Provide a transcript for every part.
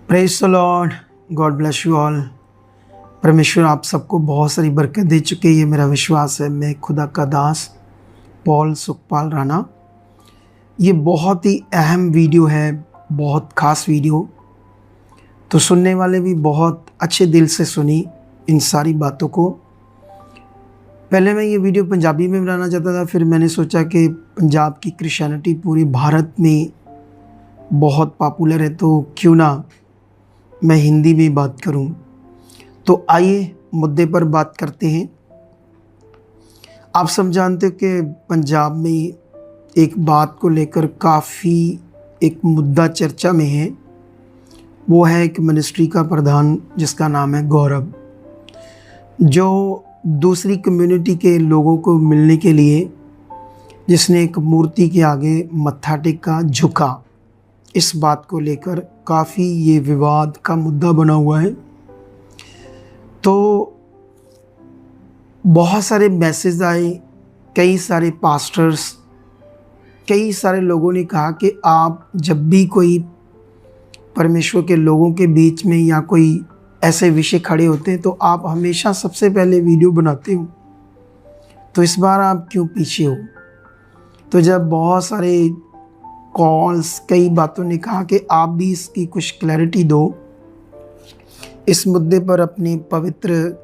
Praise the Lord, God bless you all. परमेश्वर आप सबको बहुत सारी बरकत दे चुके, ये मेरा विश्वास है। मैं खुदा का दास पॉल सुखपाल राणा। ये बहुत ही अहम वीडियो है, बहुत ख़ास वीडियो, तो सुनने वाले भी बहुत अच्छे दिल से सुनी इन सारी बातों को। पहले मैं ये वीडियो पंजाबी में बनाना चाहता था, फिर मैंने सोचा कि पंजाब की क्रिश्चियनिटी पूरे भारत में बहुत पॉपुलर है, तो क्यों ना मैं हिंदी में बात करूं। तो आइए मुद्दे पर बात करते हैं। आप सब जानते हो कि पंजाब में एक बात को लेकर काफ़ी एक मुद्दा चर्चा में है। वो है एक मिनिस्ट्री का प्रधान जिसका नाम है गौरव, जो दूसरी कम्युनिटी के लोगों को मिलने के लिए जिसने एक मूर्ति के आगे मत्था टेका, झुका। इस बात को लेकर काफ़ी ये विवाद का मुद्दा बना हुआ है। तो बहुत सारे मैसेज आए, कई सारे पास्टर्स, कई सारे लोगों ने कहा कि आप जब भी कोई परमेश्वर के लोगों के बीच में या कोई ऐसे विषय खड़े होते हैं तो आप हमेशा सबसे पहले वीडियो बनाते हो, तो इस बार आप क्यों पीछे हो। तो जब बहुत सारे कॉल्स, कई बातों ने कहा कि आप भी इसकी कुछ क्लैरिटी दो, इस मुद्दे पर अपने पवित्र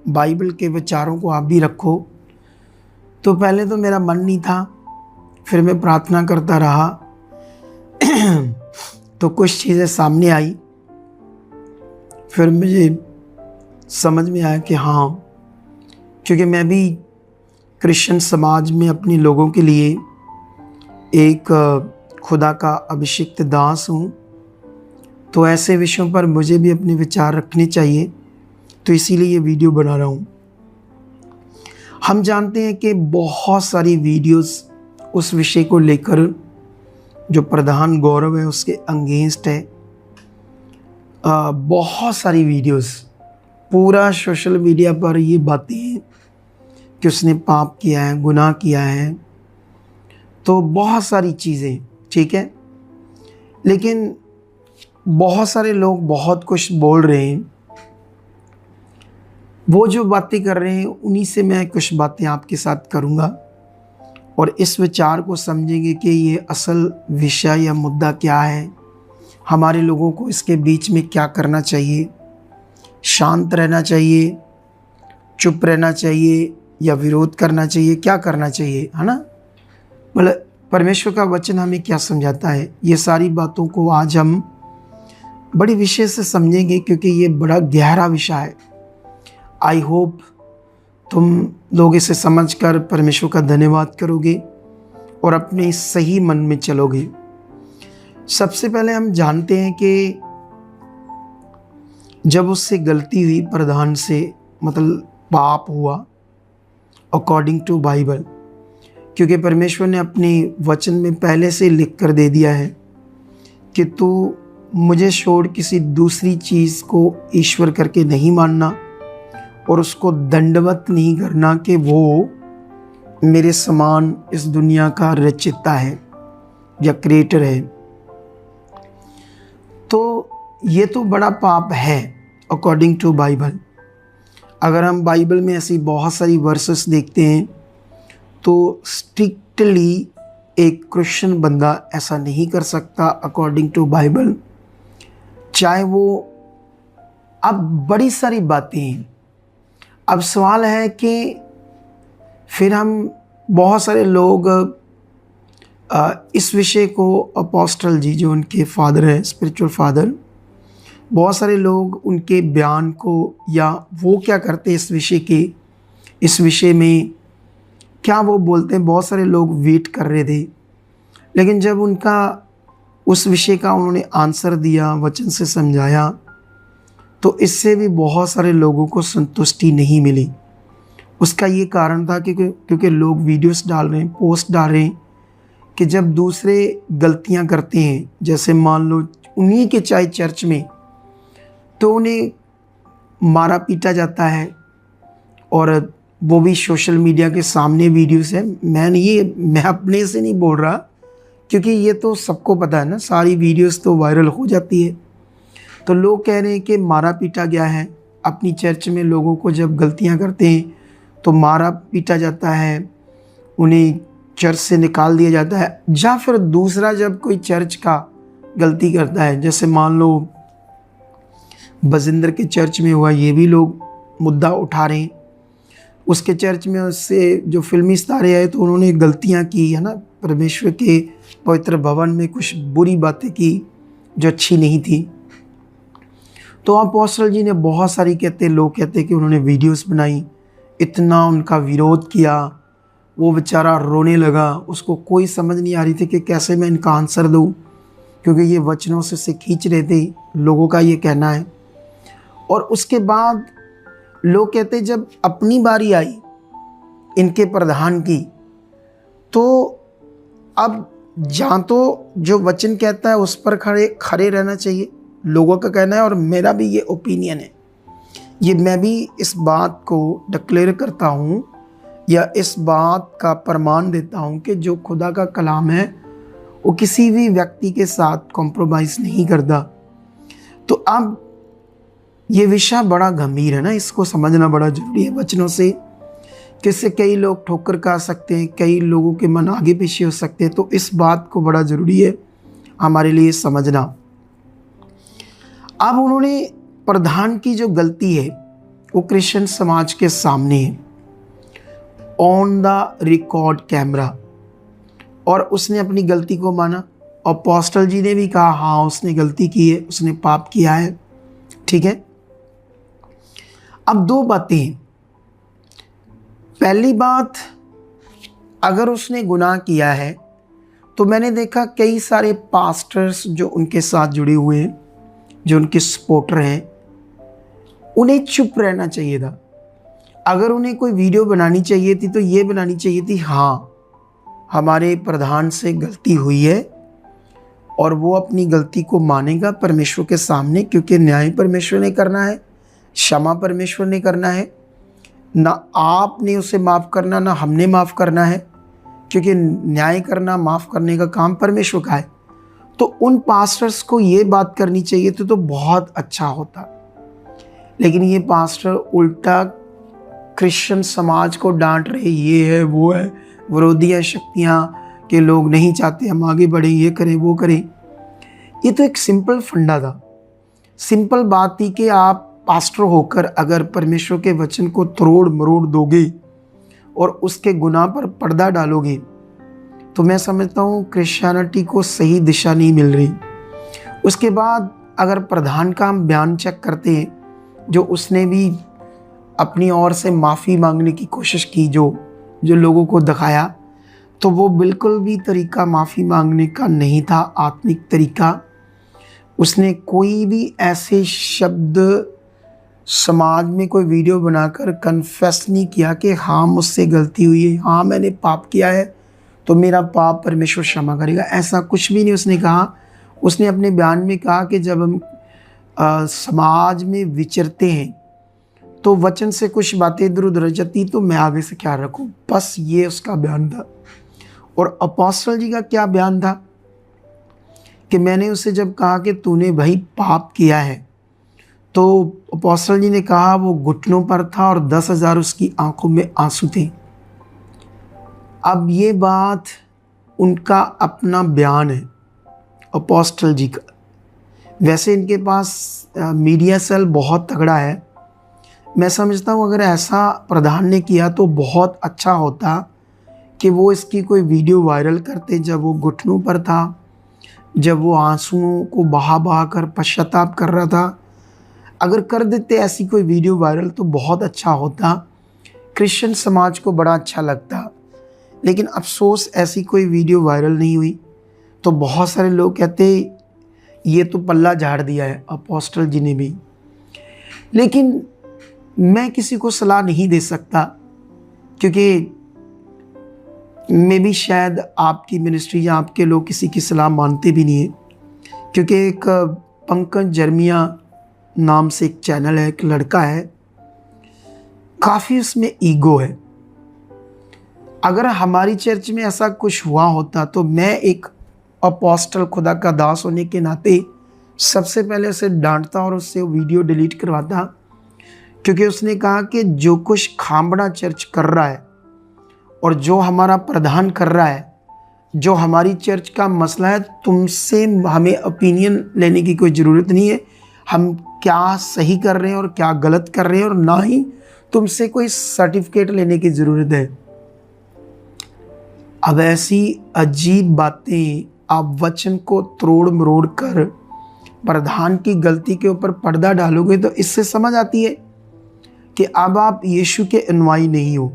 बाइबल के विचारों को आप भी रखो। तो पहले तो मेरा मन नहीं था, फिर मैं प्रार्थना करता रहा तो कुछ चीज़ें सामने आई। फिर मुझे समझ में आया कि हाँ, क्योंकि मैं भी क्रिश्चियन समाज में अपने लोगों के लिए एक खुदा का अभिषिक्त दास हूँ, तो ऐसे विषयों पर मुझे भी अपने विचार रखने चाहिए। तो इसीलिए ये वीडियो बना रहा हूँ। हम जानते हैं कि बहुत सारी वीडियोस उस विषय को लेकर जो प्रधान गौरव है उसके अगेंस्ट है। बहुत सारी वीडियोस, पूरा सोशल मीडिया पर ये बातें हैं कि उसने पाप किया है, गुनाह किया है, तो बहुत सारी चीज़ें, ठीक है। लेकिन बहुत सारे लोग बहुत कुछ बोल रहे हैं, वो जो बातें कर रहे हैं उन्हीं से मैं कुछ बातें आपके साथ करूँगा और इस विचार को समझेंगे कि ये असल विषय या मुद्दा क्या है, हमारे लोगों को इसके बीच में क्या करना चाहिए, शांत रहना चाहिए, चुप रहना चाहिए या विरोध करना चाहिए, क्या करना चाहिए, है ना। मतलब परमेश्वर का वचन हमें क्या समझाता है, ये सारी बातों को आज हम बड़ी विषय से समझेंगे, क्योंकि ये बड़ा गहरा विषय है। आई होप तुम लोग इसे समझकर परमेश्वर का धन्यवाद करोगे और अपने सही मन में चलोगे। सबसे पहले हम जानते हैं कि जब उससे गलती हुई प्रधान से, मतलब पाप हुआ अकॉर्डिंग टू बाइबल, क्योंकि परमेश्वर ने अपने वचन में पहले से लिख कर दे दिया है कि तू मुझे छोड़ किसी दूसरी चीज़ को ईश्वर करके नहीं मानना और उसको दंडवत नहीं करना कि वो मेरे समान इस दुनिया का रचयिता है या क्रिएटर है। तो ये तो बड़ा पाप है अकॉर्डिंग टू बाइबल। अगर हम बाइबल में ऐसी बहुत सारी वर्सेस देखते हैं तो स्ट्रिक्टली एक क्रिश्चियन बंदा ऐसा नहीं कर सकता अकॉर्डिंग टू बाइबल, चाहे वो। अब बड़ी सारी बातें हैं। अब सवाल है कि फिर हम बहुत सारे लोग इस विषय को अपोस्टल जी, जो उनके फादर हैं, स्पिरिचुअल फादर, बहुत सारे लोग उनके बयान को या वो क्या करते हैं इस विषय में क्या वो बोलते हैं, बहुत सारे लोग वेट कर रहे थे। लेकिन जब उनका उस विषय का उन्होंने आंसर दिया, वचन से समझाया, तो इससे भी बहुत सारे लोगों को संतुष्टि नहीं मिली। उसका ये कारण था क्योंकि लोग वीडियोस डाल रहे हैं, पोस्ट डाल रहे हैं कि जब दूसरे गलतियां करते हैं, जैसे मान लो उन्हीं के चाहे चर्च में, तो उन्हें मारा पीटा जाता है और वो भी सोशल मीडिया के सामने वीडियोस है। मैं अपने से नहीं बोल रहा, क्योंकि ये तो सबको पता है ना, सारी वीडियोस तो वायरल हो जाती है। तो लोग कह रहे हैं कि मारा पीटा गया है। अपनी चर्च में लोगों को जब गलतियां करते हैं तो मारा पीटा जाता है, उन्हें चर्च से निकाल दिया जाता है। या फिर दूसरा, जब कोई चर्च का गलती करता है, जैसे मान लो बजिंदर के चर्च में हुआ, ये भी लोग मुद्दा उठा रहे हैं। उसके चर्च में उससे जो फिल्मी सितारे आए तो उन्होंने गलतियां की है ना, परमेश्वर के पवित्र भवन में कुछ बुरी बातें की जो अच्छी नहीं थी। तो अपोस्टल जी ने बहुत सारी लोग कहते कि उन्होंने वीडियोस बनाई, इतना उनका विरोध किया, वो बेचारा रोने लगा। उसको कोई समझ नहीं आ रही थी कि कैसे मैं इनका आंसर दूँ, क्योंकि ये वचनों से खींच रहे थे, लोगों का ये कहना है। और उसके बाद लोग कहते जब अपनी बारी आई इनके प्रधान की, तो अब जहाँ तो जो वचन कहता है उस पर खड़े रहना चाहिए, लोगों का कहना है। और मेरा भी ये ओपिनियन है, ये मैं भी इस बात को डिक्लेयर करता हूँ या इस बात का प्रमाण देता हूँ कि जो खुदा का कलाम है वो किसी भी व्यक्ति के साथ कॉम्प्रोमाइज़ नहीं करता। तो अब ये विषय बड़ा गंभीर है ना, इसको समझना बड़ा जरूरी है वचनों से, किससे कई लोग ठोकर खा सकते हैं, कई लोगों के मन आगे पीछे हो सकते हैं। तो इस बात को बड़ा ज़रूरी है हमारे लिए समझना। अब उन्होंने प्रधान की जो गलती है वो क्रिश्चियन समाज के सामने है, ऑन द रिकॉर्ड कैमरा, और उसने अपनी गलती को माना। अपोस्टल जी ने भी कहा हाँ उसने गलती की है, उसने पाप किया है, ठीक है। अब दो बातें हैं। पहली बात, अगर उसने गुनाह किया है तो मैंने देखा कई सारे पास्टर्स जो उनके साथ जुड़े हुए हैं, जो उनके सपोर्टर हैं, उन्हें चुप रहना चाहिए था। अगर उन्हें कोई वीडियो बनानी चाहिए थी तो ये बनानी चाहिए थी हाँ हमारे प्रधान से गलती हुई है, और वो अपनी गलती को मानेगा परमेश्वर के सामने, क्योंकि न्याय परमेश्वर ने करना है, क्षमा परमेश्वर ने करना है, ना आपने उसे माफ़ करना ना हमने माफ़ करना है, क्योंकि न्याय करना माफ़ करने का काम परमेश्वर का है। तो उन पास्टर्स को ये बात करनी चाहिए थी तो बहुत अच्छा होता। लेकिन ये पास्टर उल्टा क्रिश्चियन समाज को डांट रहे, ये है वो है, विरोधी शक्तियाँ के लोग नहीं चाहते हम आगे बढ़े, ये करें वो करें। ये तो एक सिंपल फंडा था, सिंपल बात थी कि आप पास्टर होकर अगर परमेश्वर के वचन को तोड़ मरोड़ दोगे और उसके गुनाह पर पर्दा डालोगे तो मैं समझता हूँ क्रिश्चियनिटी को सही दिशा नहीं मिल रही। उसके बाद अगर प्रधान का हम बयान चेक करते हैं, जो उसने भी अपनी ओर से माफ़ी मांगने की कोशिश की, जो लोगों को दिखाया, तो वो बिल्कुल भी तरीका माफ़ी मांगने का नहीं था, आत्मिक तरीका। उसने कोई भी ऐसे शब्द समाज में कोई वीडियो बनाकर कन्फेस नहीं किया कि हाँ मुझसे गलती हुई है, हाँ मैंने पाप किया है तो मेरा पाप परमेश्वर क्षमा करेगा, ऐसा कुछ भी नहीं उसने कहा। उसने अपने बयान में कहा कि जब हम समाज में विचरते हैं तो वचन से कुछ बातें इधर उधर जाती तो मैं आगे से क्या रखूं, बस ये उसका बयान था। और अपोस्टल जी का क्या बयान था कि मैंने उसे जब कहा कि तूने भाई पाप किया है, तो अपोस्टल जी ने कहा वो घुटनों पर था और 10,000 उसकी आंखों में आंसू थे। अब ये बात उनका अपना बयान है अपोस्टल जी का। वैसे इनके पास मीडिया सेल बहुत तगड़ा है। मैं समझता हूँ अगर ऐसा प्रधान ने किया तो बहुत अच्छा होता कि वो इसकी कोई वीडियो वायरल करते जब वो घुटनों पर था, जब वो आंसुओं को बहा बहा कर पश्चाताप कर रहा था। अगर कर देते ऐसी कोई वीडियो वायरल तो बहुत अच्छा होता, क्रिश्चियन समाज को बड़ा अच्छा लगता। लेकिन अफसोस ऐसी कोई वीडियो वायरल नहीं हुई। तो बहुत सारे लोग कहते ये तो पल्ला झाड़ दिया है अपोस्टल जी ने भी। लेकिन मैं किसी को सलाह नहीं दे सकता, क्योंकि मे भी शायद आपकी मिनिस्ट्री या आपके लोग किसी की सलाह मानते भी नहीं है। क्योंकि एक पंकज जर्मिया नाम से एक चैनल है, एक लड़का है, काफ़ी उसमें ईगो है। अगर हमारी चर्च में ऐसा कुछ हुआ होता तो मैं एक अपोस्टल खुदा का दास होने के नाते सबसे पहले उसे डांटता और उससे वीडियो डिलीट करवाता, क्योंकि उसने कहा कि जो कुछ खामड़ा चर्च कर रहा है और जो हमारा प्रधान कर रहा है, जो हमारी चर्च का मसला है, तुमसे हमें ओपिनियन लेने की कोई ज़रूरत नहीं है। हम क्या सही कर रहे हैं और क्या गलत कर रहे हैं, और ना ही तुमसे कोई सर्टिफिकेट लेने की ज़रूरत है। अब ऐसी अजीब बातें आप वचन को तोड़ मरोड़ कर प्रधान की गलती के ऊपर पर्दा डालोगे तो इससे समझ आती है कि अब आप यीशु के अनुयायी नहीं हो,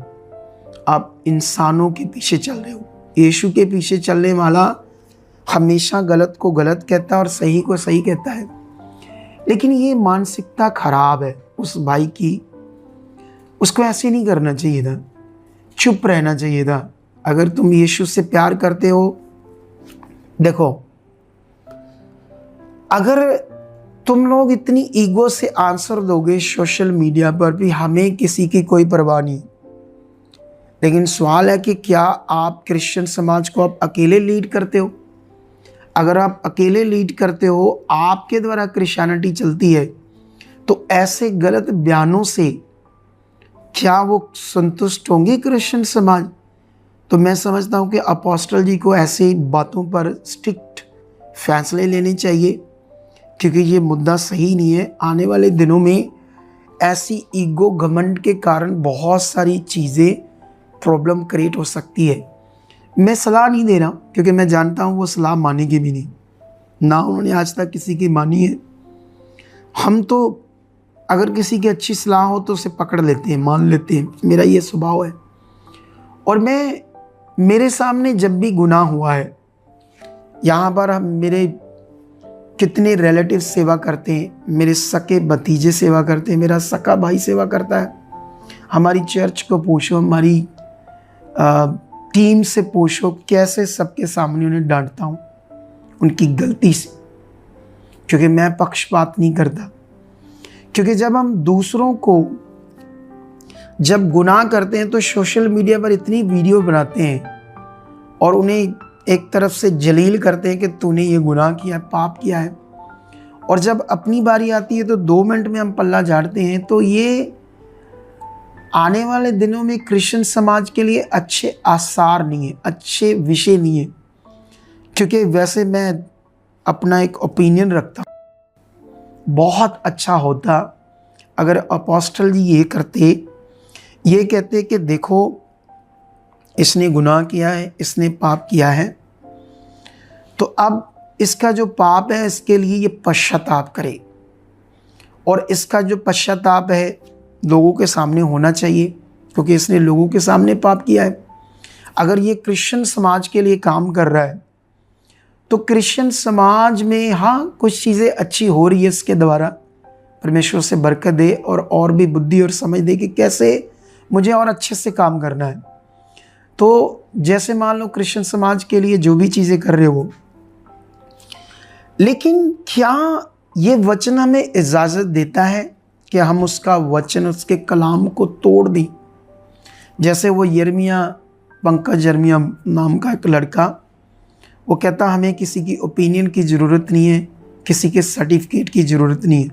आप इंसानों के पीछे चल रहे हो। यीशु के पीछे चलने वाला हमेशा गलत को गलत कहता है और सही को सही कहता है। लेकिन ये मानसिकता खराब है उस भाई की। उसको ऐसे नहीं करना चाहिए था, चुप रहना चाहिए था। अगर तुम यीशु से प्यार करते हो, देखो, अगर तुम लोग इतनी ईगो से आंसर दोगे सोशल मीडिया पर भी, हमें किसी की कोई परवाह नहीं। लेकिन सवाल है कि क्या आप क्रिश्चियन समाज को आप अकेले लीड करते हो? अगर आप अकेले लीड करते हो, आपके द्वारा क्रिश्चियनिटी चलती है, तो ऐसे गलत बयानों से क्या वो संतुष्ट होंगे क्रिश्चियन समाज? तो मैं समझता हूँ कि अपोस्टल जी को ऐसी बातों पर स्ट्रिक्ट फैसले लेने चाहिए, क्योंकि ये मुद्दा सही नहीं है। आने वाले दिनों में ऐसी ईगो घमंड के कारण बहुत सारी चीज़ें प्रॉब्लम क्रिएट हो सकती है। मैं सलाह नहीं दे रहा, क्योंकि मैं जानता हूँ वो सलाह मानेंगे भी नहीं, ना उन्होंने आज तक किसी की मानी है। हम तो अगर किसी की अच्छी सलाह हो तो उसे पकड़ लेते हैं, मान लेते हैं, मेरा ये स्वभाव है। और मेरे सामने जब भी गुनाह हुआ है, यहाँ पर हम मेरे कितने रिलेटिव सेवा करते हैं, मेरे सके भतीजे सेवा करते हैं, मेरा सका भाई सेवा करता है। हमारी चर्च को पूछो, हमारी टीम से पूछो, कैसे सबके सामने उन्हें डांटता हूँ उनकी गलती से, क्योंकि मैं पक्षपात नहीं करता। क्योंकि जब हम दूसरों को जब गुनाह करते हैं तो सोशल मीडिया पर इतनी वीडियो बनाते हैं और उन्हें एक तरफ से जलील करते हैं कि तूने ये गुनाह किया है, पाप किया है, और जब अपनी बारी आती है तो 2 मिनट में हम पल्ला झाड़ते हैं। तो ये आने वाले दिनों में क्रिश्चियन समाज के लिए अच्छे आसार नहीं है, अच्छे विषय नहीं है। क्योंकि वैसे मैं अपना एक ओपिनियन रखता हूँ, बहुत अच्छा होता अगर अपोस्टल जी ये करते, ये कहते कि देखो इसने गुनाह किया है, इसने पाप किया है, तो अब इसका जो पाप है इसके लिए ये पश्चाताप करे, और इसका जो पश्चाताप है लोगों के सामने होना चाहिए, क्योंकि इसने लोगों के सामने पाप किया है। अगर ये क्रिश्चियन समाज के लिए काम कर रहा है तो क्रिश्चियन समाज में हाँ कुछ चीज़ें अच्छी हो रही है इसके द्वारा, परमेश्वर से बरकत दे और भी बुद्धि और समझ दे कि कैसे मुझे और अच्छे से काम करना है। तो जैसे मान लो क्रिश्चियन समाज के लिए जो भी चीज़ें कर रहे हो, लेकिन क्या ये वचन हमें इजाज़त देता है कि हम उसका वचन, उसके कलाम को तोड़ दें? जैसे वो पंकज यर्मिया नाम का एक लड़का, वो कहता हमें किसी की ओपिनियन की ज़रूरत नहीं है, किसी के सर्टिफिकेट की ज़रूरत नहीं है।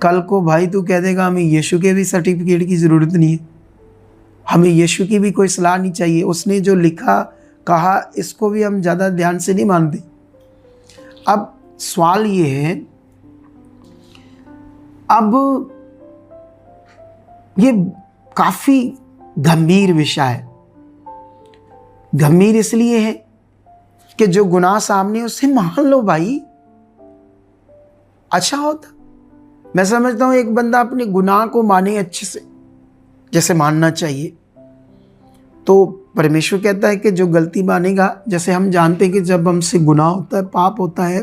कल को भाई तू कह देगा हमें यीशु के भी सर्टिफिकेट की ज़रूरत नहीं है, हमें यीशु की भी कोई सलाह नहीं चाहिए, उसने जो लिखा कहा इसको भी हम ज़्यादा ध्यान से नहीं मानते। अब सवाल ये है, अब ये काफ़ी गंभीर विषय है। गंभीर इसलिए है कि जो गुनाह सामने उसे मान लो भाई, अच्छा होता। मैं समझता हूँ एक बंदा अपने गुनाह को माने अच्छे से, जैसे मानना चाहिए। तो परमेश्वर कहता है कि जो गलती मानेगा, जैसे हम जानते हैं कि जब हमसे गुनाह होता है, पाप होता है,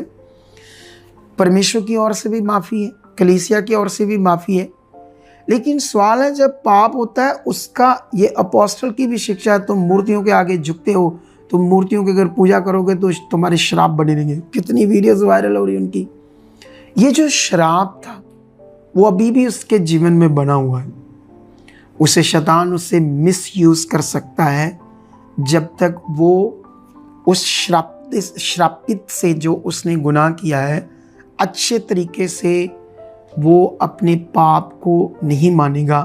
परमेश्वर की ओर से भी माफ़ी है, कलीसिया की ओर से भी माफ़ी है। लेकिन सवाल है जब पाप होता है उसका, ये अपोस्टल की भी शिक्षा है, तुम मूर्तियों के आगे झुकते हो, तुम मूर्तियों की अगर पूजा करोगे तो तुम्हारे श्राप बने रहेंगे। कितनी वीडियोस वायरल हो रही है उनकी। ये जो श्राप था वो अभी भी उसके जीवन में बना हुआ है, उसे शैतान उससे मिसयूज़ कर सकता है जब तक वो उस श्रापित से जो उसने गुनाह किया है अच्छे तरीके से वो अपने पाप को नहीं मानेगा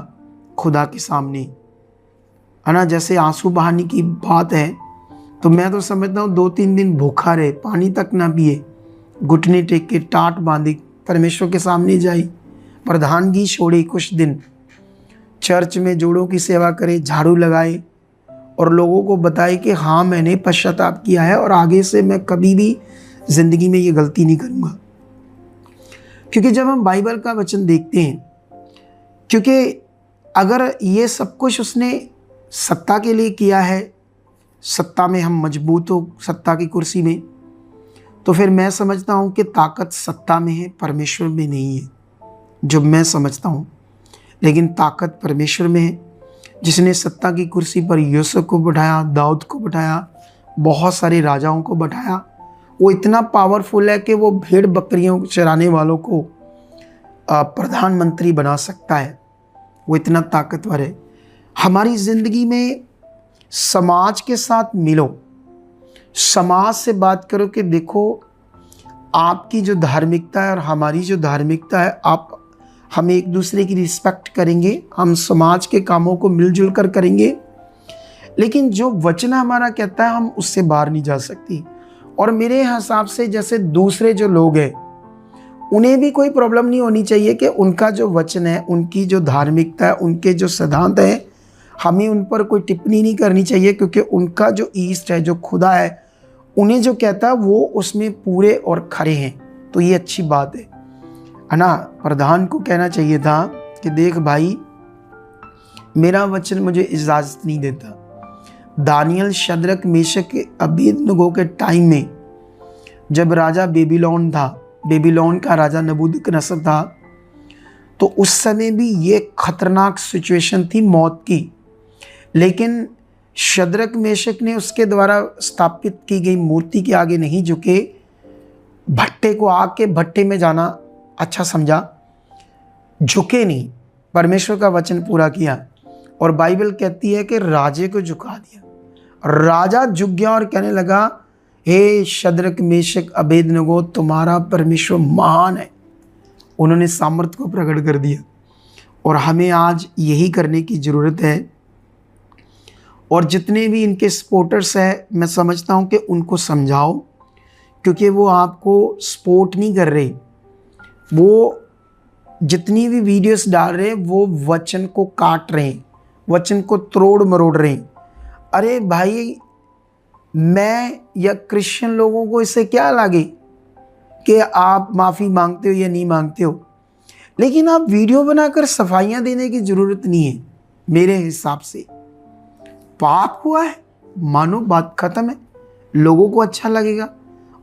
खुदा के सामने, है ना। जैसे आंसू बहाने की बात है तो मैं तो समझता हूँ 2-3 दिन भूखा रहे, पानी तक ना पिए, घुटने टेक के टाट बांधे परमेश्वर के सामने जाए, प्रधानगी छोड़े, कुछ दिन चर्च में जोड़ों की सेवा करे, झाड़ू लगाए और लोगों को बताए कि हाँ मैंने पश्चाताप किया है और आगे से मैं कभी भी ज़िंदगी में ये गलती नहीं करूँगा। क्योंकि जब हम बाइबल का वचन देखते हैं, क्योंकि अगर ये सब कुछ उसने सत्ता के लिए किया है, सत्ता में हम मजबूत हो सत्ता की कुर्सी में, तो फिर मैं समझता हूँ कि ताकत सत्ता में है, परमेश्वर में नहीं है, जो मैं समझता हूँ। लेकिन ताकत परमेश्वर में है, जिसने सत्ता की कुर्सी पर यूसुफ को बैठाया, दाऊद को बैठाया, बहुत सारे राजाओं को बैठाया। वो इतना पावरफुल है कि वो भेड़ बकरियों चराने वालों को प्रधानमंत्री बना सकता है, वो इतना ताकतवर है। हमारी ज़िंदगी में समाज के साथ मिलो, समाज से बात करो कि देखो आपकी जो धार्मिकता है और हमारी जो धार्मिकता है, आप हम एक दूसरे की रिस्पेक्ट करेंगे, हम समाज के कामों को मिलजुल कर करेंगे, लेकिन जो वचन हमारा कहता है हम उससे बाहर नहीं जा सकती। और मेरे हिसाब से जैसे दूसरे जो लोग हैं उन्हें भी कोई प्रॉब्लम नहीं होनी चाहिए कि उनका जो वचन है, उनकी जो धार्मिकता है, उनके जो सिद्धांत है, हमें उन पर कोई टिप्पणी नहीं करनी चाहिए, क्योंकि उनका जो ईस्ट है, जो खुदा है, उन्हें जो कहता है वो उसमें पूरे और खरे हैं। तो ये अच्छी बात है ना। प्रधान को कहना चाहिए था कि देख भाई, मेरा वचन मुझे इजाज़त नहीं देता। दानियल, शद्रक, मेशक, अबेदनगो के टाइम में जब राजा बेबीलोन था, बेबीलोन का राजा नबूकदनेस्सर था, तो उस समय भी ये खतरनाक सिचुएशन थी मौत की। लेकिन शद्रक, मेशक ने उसके द्वारा स्थापित की गई मूर्ति के आगे नहीं झुके, भट्टे को आग के भट्टे में जाना अच्छा समझा, झुके नहीं, परमेश्वर का वचन पूरा किया। और बाइबल कहती है कि राजे को झुका दिया, राजा झुक गया और कहने लगा, हे शद्रक, मेशक, अबेदनगो, तुम्हारा परमेश्वर महान है। उन्होंने सामर्थ को प्रकट कर दिया। और हमें आज यही करने की ज़रूरत है। और जितने भी इनके सपोर्टर्स हैं, मैं समझता हूँ कि उनको समझाओ, क्योंकि वो आपको सपोर्ट नहीं कर रहे। वो जितनी भी वीडियोस डाल रहे हैं वो वचन को काट रहे हैं, वचन को तोड़ मरोड़ रहे हैं। अरे भाई, मैं या क्रिश्चियन लोगों को इससे क्या लगे कि आप माफ़ी मांगते हो या नहीं मांगते हो, लेकिन आप वीडियो बनाकर सफाइयाँ देने की ज़रूरत नहीं है। मेरे हिसाब से पाप हुआ है, मानो बात ख़त्म है, लोगों को अच्छा लगेगा,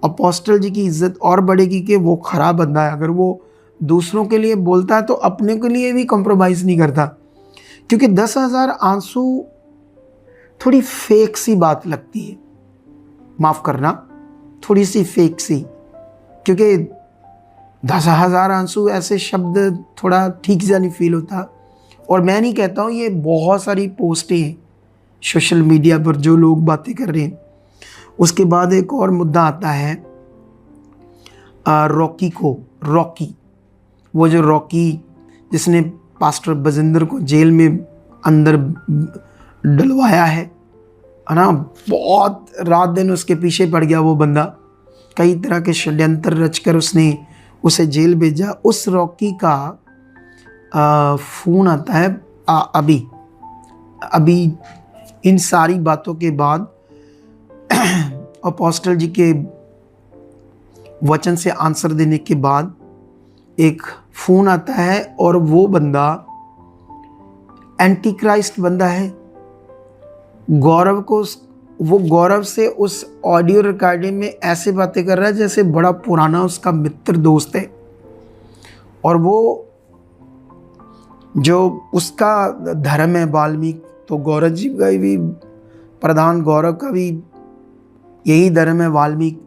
अपोस्टल जी की इज्जत और बढ़ेगी कि वो खराब बंदा है। अगर वो दूसरों के लिए बोलता है तो अपने के लिए भी कॉम्प्रोमाइज़ नहीं करता। क्योंकि 10,000 आंसू थोड़ी फेक सी बात लगती है, माफ़ करना, थोड़ी सी फेक सी, क्योंकि 10,000 आंसू ऐसे शब्द थोड़ा ठीक सा नहीं फील होता। और मैं नहीं कहता हूँ, ये बहुत सारी पोस्टें हैं सोशल मीडिया पर जो लोग बातें कर रहे हैं। उसके बाद एक और मुद्दा आता है रॉकी, वो जो रॉकी जिसने पास्टर बजिंदर को जेल में अंदर डलवाया है ना, बहुत रात दिन उसके पीछे पड़ गया वो बंदा, कई तरह के षड्यंत्र रचकर उसने उसे जेल भेजा। उस रॉकी का फ़ोन आता है अभी इन सारी बातों के बाद अपोस्टल जी के वचन से आंसर देने के बाद एक फ़ोन आता है, और वो बंदा एंटी क्राइस्ट बंदा है। गौरव से उस ऑडियो रिकॉर्डिंग में ऐसे बातें कर रहा है जैसे बड़ा पुराना उसका मित्र दोस्त है। और वो जो उसका धर्म है वाल्मीकि, तो गौरव जी का भी, प्रधान गौरव का भी यही धर्म है वाल्मीकि।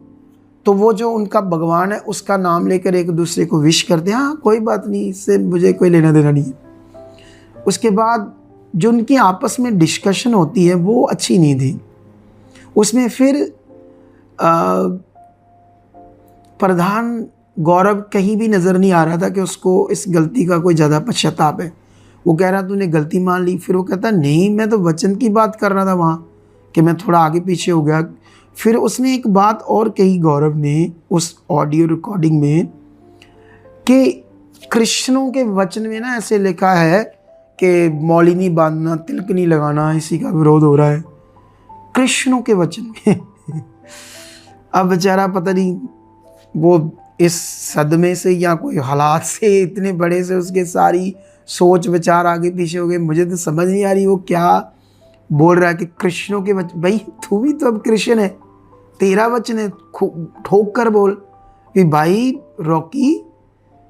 तो वो जो उनका भगवान है उसका नाम लेकर एक दूसरे को विश करते हैं, हाँ कोई बात नहीं, इससे मुझे कोई लेना देना नहीं है। उसके बाद जो उनकी आपस में डिस्कशन होती है वो अच्छी नहीं थी। उसमें फिर प्रधान गौरव कहीं भी नज़र नहीं आ रहा था कि उसको इस गलती का कोई ज़्यादा पश्चाताप है। वो कह रहा तूने गलती मान ली। फिर वो कहता नहीं, मैं तो वचन की बात कर रहा था वहाँ, कि मैं थोड़ा आगे पीछे हो गया। फिर उसने एक बात और कही गौरव ने उस ऑडियो रिकॉर्डिंग में, कि कृष्णों के वचन में ना ऐसे लिखा है कि मौली नहीं बांधना, तिलक नहीं लगाना, इसी का विरोध हो रहा है कृष्णों के वचन में। अब बेचारा पता नहीं वो इस सदमे से या कोई हालात से इतने बड़े से उसके सारी सोच विचार आगे पीछे हो गए। मुझे तो समझ नहीं आ रही वो क्या बोल रहा है कि कृष्णों के वचन। भाई तू भी तो अब कृष्ण है, तेरा वचन है, ठोक कर बोल कि भाई रॉकी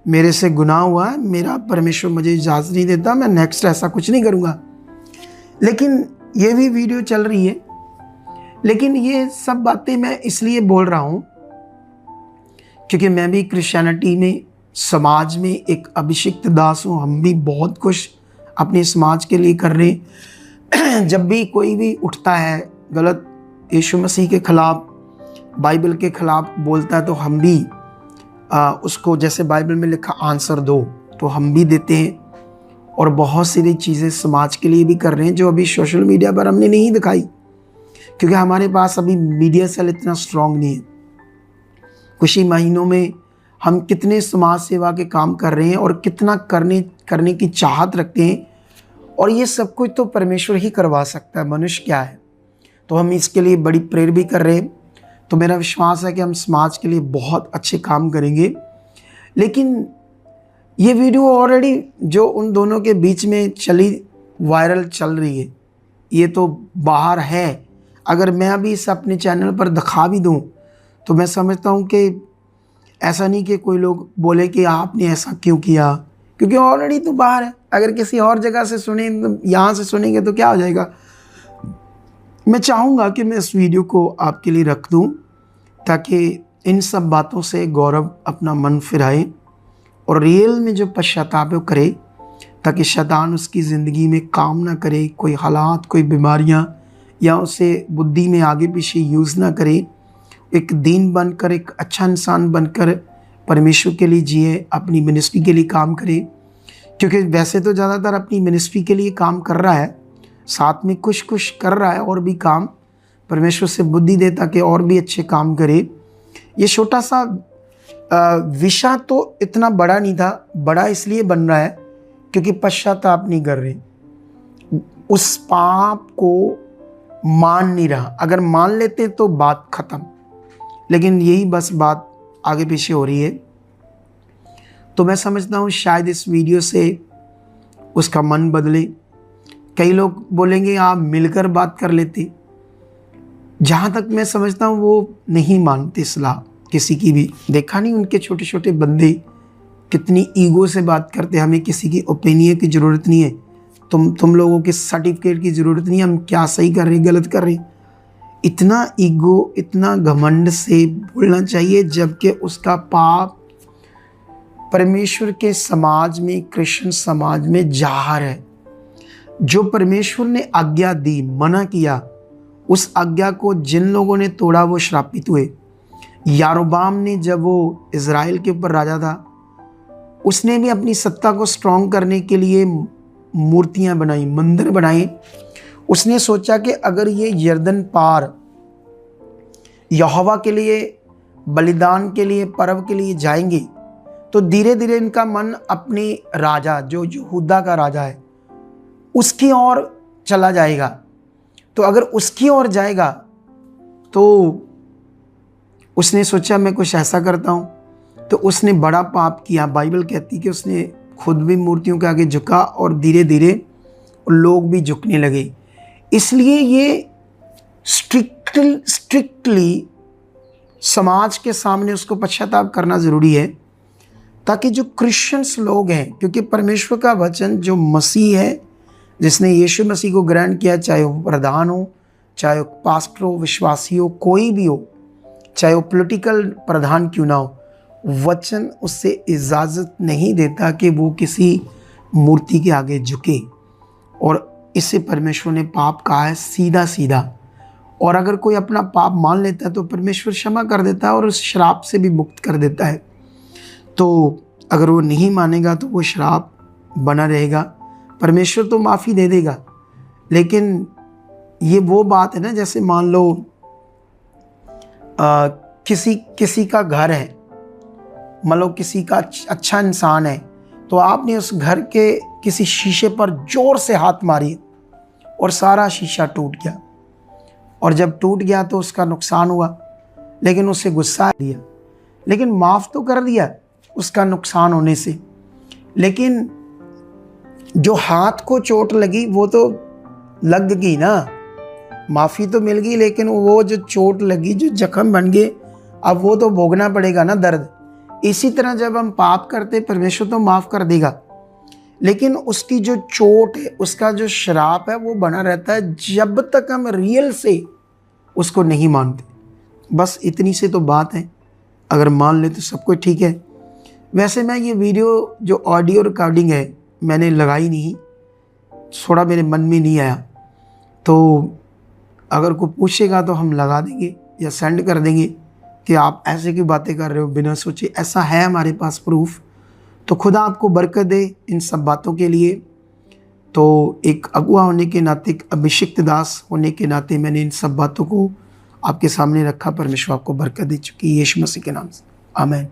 मेरे से गुनाह हुआ है, मेरा परमेश्वर मुझे इजाज़त नहीं देता, मैं नेक्स्ट ऐसा कुछ नहीं करूँगा। लेकिन ये भी वीडियो चल रही है। लेकिन ये सब बातें मैं इसलिए बोल रहा हूँ क्योंकि मैं भी क्रिश्चियनिटी में, समाज में एक अभिषिक्त दास हूँ। हम भी बहुत कुछ अपने समाज के लिए कर रहे हैं। जब भी कोई भी उठता है गलत यीशु मसीह के खिलाफ, बाइबल के खिलाफ बोलता है, तो हम भी उसको, जैसे बाइबल में लिखा आंसर दो, तो हम भी देते हैं। और बहुत सारी चीज़ें समाज के लिए भी कर रहे हैं जो अभी सोशल मीडिया पर हमने नहीं दिखाई, क्योंकि हमारे पास अभी मीडिया सेल इतना स्ट्रांग नहीं है। कुछ ही महीनों में हम कितने समाज सेवा के काम कर रहे हैं और कितना करने की चाहत रखते हैं, और ये सब कुछ तो परमेश्वर ही करवा सकता है, मनुष्य क्या है। तो हम इसके लिए बड़ी प्रेयर भी कर रहे हैं। तो मेरा विश्वास है कि हम समाज के लिए बहुत अच्छे काम करेंगे। लेकिन ये वीडियो ऑलरेडी जो उन दोनों के बीच में चली, वायरल चल रही है, ये तो बाहर है। अगर मैं अभी इसे अपने चैनल पर दिखा भी दूँ तो मैं समझता हूँ कि ऐसा नहीं कि कोई लोग बोले कि आपने ऐसा क्यों किया, क्योंकि ऑलरेडी तो बाहर है। अगर किसी और जगह से सुने, यहाँ से सुनेंगे तो क्या हो जाएगा। मैं चाहूँगा कि मैं इस वीडियो को आपके लिए रख दूँ ताकि इन सब बातों से गौरव अपना मन फिराए और रियल में जो पश्चाताप करे, ताकि शैतान उसकी ज़िंदगी में काम ना करे, कोई हालात, कोई बीमारियाँ या उसे बुद्धि में आगे पीछे यूज़ ना करे। एक दीन बनकर, एक अच्छा इंसान बनकर परमेश्वर के लिए जिए, अपनी मिनिस्ट्री के लिए काम करे। क्योंकि वैसे तो ज़्यादातर अपनी मिनिस्ट्री के लिए काम कर रहा है, साथ में कुछ कुछ कर रहा है और भी काम। परमेश्वर से बुद्धि दे ताकि और भी अच्छे काम करे। ये छोटा सा विषय तो इतना बड़ा नहीं था, बड़ा इसलिए बन रहा है क्योंकि पश्चाताप नहीं कर रहे, उस पाप को मान नहीं रहा। अगर मान लेते तो बात ख़त्म, लेकिन यही बस बात आगे पीछे हो रही है। तो मैं समझता हूँ शायद इस वीडियो से उसका मन बदले। कई लोग बोलेंगे आप मिलकर बात कर लेते। जहाँ तक मैं समझता हूँ वो नहीं मानते सलाह किसी की भी। देखा नहीं उनके छोटे छोटे बंदे कितनी ईगो से बात करते। हमें किसी की ओपिनियन की ज़रूरत नहीं है, तुम लोगों के सर्टिफिकेट की ज़रूरत नहीं है, हम क्या सही कर रहे हैं गलत कर रहे हैं। इतना ईगो, इतना घमंड से बोलना चाहिए, जबकि उसका पाप परमेश्वर के समाज में, क्रिश्चियन समाज में जाहिर है। जो परमेश्वर ने आज्ञा दी, मना किया, उस आज्ञा को जिन लोगों ने तोड़ा वो श्रापित हुए। यारोबाम ने, जब वो इज़राइल के ऊपर राजा था, उसने भी अपनी सत्ता को स्ट्रॉन्ग करने के लिए मूर्तियां बनाई, मंदिर बनाए। उसने सोचा कि अगर ये यर्दन पार यहोवा के लिए, बलिदान के लिए, पर्व के लिए जाएंगे तो धीरे धीरे इनका मन अपने राजा, जो यहूदा का राजा है, उसकी ओर चला जाएगा। तो अगर उसकी ओर जाएगा तो उसने सोचा मैं कुछ ऐसा करता हूँ। तो उसने बड़ा पाप किया। बाइबल कहती कि उसने खुद भी मूर्तियों के आगे झुका और धीरे धीरे लोग भी झुकने लगे। इसलिए ये स्ट्रिक्टली समाज के सामने उसको पश्चाताप करना ज़रूरी है, ताकि जो क्रिश्चियंस लोग हैं, क्योंकि परमेश्वर का वचन जो मसीह है, जिसने यीशु मसीह को ग्रहण किया, चाहे वो प्रधान हो, चाहे वो पास्टर हो, विश्वासी हो, कोई भी हो, चाहे वो पॉलिटिकल प्रधान क्यों ना हो, वचन उससे इजाज़त नहीं देता कि वो किसी मूर्ति के आगे झुके। और इससे परमेश्वर ने पाप कहा है सीधा सीधा। और अगर कोई अपना पाप मान लेता है तो परमेश्वर क्षमा कर देता है और उस श्राप से भी मुक्त कर देता है। तो अगर वो नहीं मानेगा तो वो श्राप बना रहेगा। परमेश्वर तो माफ़ी दे देगा, लेकिन ये वो बात है ना, जैसे मान लो किसी का घर है, मान लो किसी का अच्छा इंसान है, तो आपने उस घर के किसी शीशे पर जोर से हाथ मारी और सारा शीशा टूट गया, और जब टूट गया तो उसका नुकसान हुआ, लेकिन उससे गुस्सा दिया, लेकिन माफ़ तो कर दिया उसका नुकसान होने से, लेकिन जो हाथ को चोट लगी वो तो लग गई ना, माफ़ी तो मिल गई, लेकिन वो जो चोट लगी, जो जख्म बन गए, अब वो तो भोगना पड़ेगा ना दर्द। इसी तरह जब हम पाप करते, परमेश्वर तो माफ़ कर देगा, लेकिन उसकी जो चोट है, उसका जो श्राप है, वो बना रहता है जब तक हम रियल से उसको नहीं मानते। बस इतनी से तो बात है, अगर मान ले तो सब कुछ ठीक है। वैसे मैं ये वीडियो जो ऑडियो रिकॉर्डिंग है मैंने लगाई नहीं, थोड़ा मेरे मन में नहीं आया, तो अगर कोई पूछेगा तो हम लगा देंगे या सेंड कर देंगे कि आप ऐसे की बातें कर रहे हो बिना सोचे। ऐसा है हमारे पास प्रूफ। तो खुदा आपको बरकत दे इन सब बातों के लिए। तो एक अगुआ होने के नाते, एक अभिषिक्त दास होने के नाते मैंने इन सब बातों को आपके सामने रखा। परमेश्वर आपको बरकत दे चुकी है यीशु मसीह के नाम से। आमीन।